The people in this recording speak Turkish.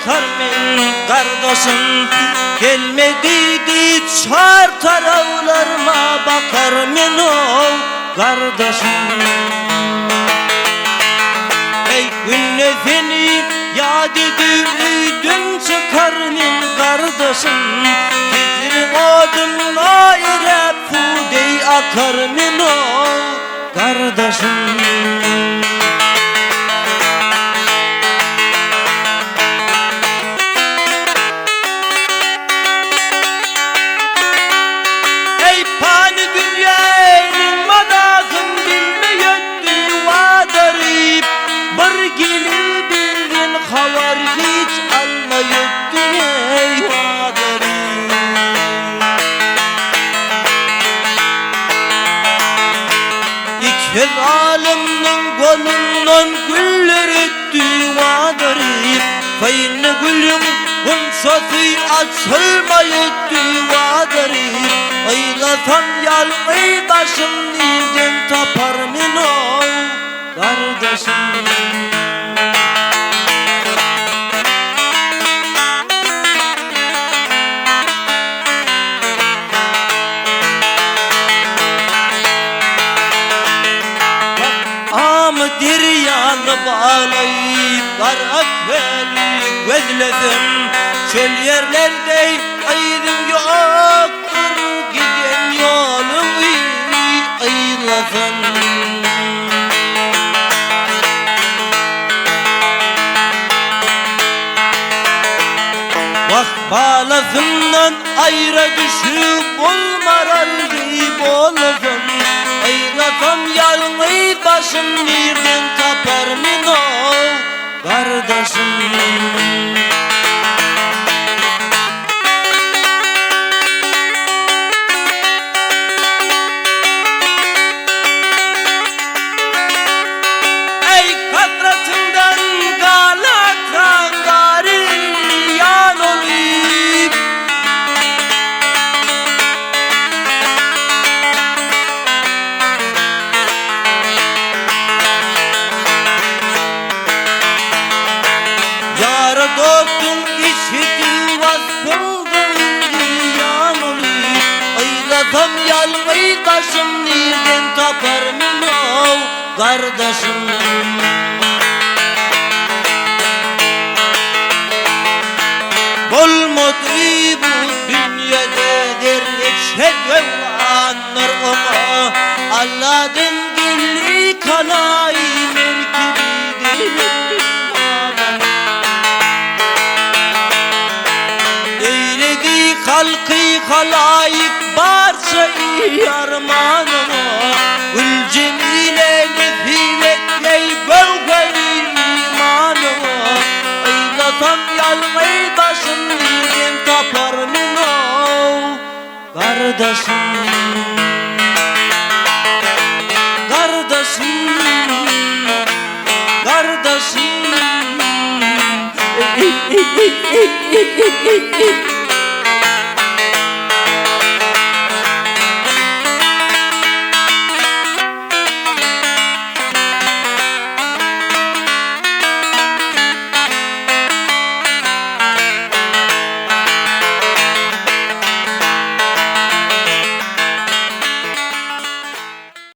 bakarım kardeşim, gelmediydi çar taraflarıma bakarım o kardeşim. Ey gün efeni yad edüydün çıkarım kardeşim, Gizrin odunla ile fudey akarım o kardeşim. Her alemnin kolundan güller etti vadarip, Fayını gülüm kumşası açılmayıttı vadarip. Aylasam yalmayı başım nereden taparım o kardeşim. Diryanı bağlayıp karakveli gözledim, çöl yerlerde ayrım yoktur, giden yolumu ayırlasın. Bak bağlasından ayrı düşüp olmaral deyip olasın. Aylasam yalmayı başım nereden taparım o kardeşim. Ey katratından galata gari yan olayım, dostum işitil vasfından yan olayım. Aylasam yalmayı taşım nereden taparım o kardeşim. Olmadı bu dünyada der eşhedü anlar ama Allah'ın gülü kanayı merkebidir. Halkı halayık barça yarmanına, Gül cemile nefivetley gölgeli imanına. Aylasam yalmayı başım nereden taparım o kardeşim. Kardeşim, kardeşim.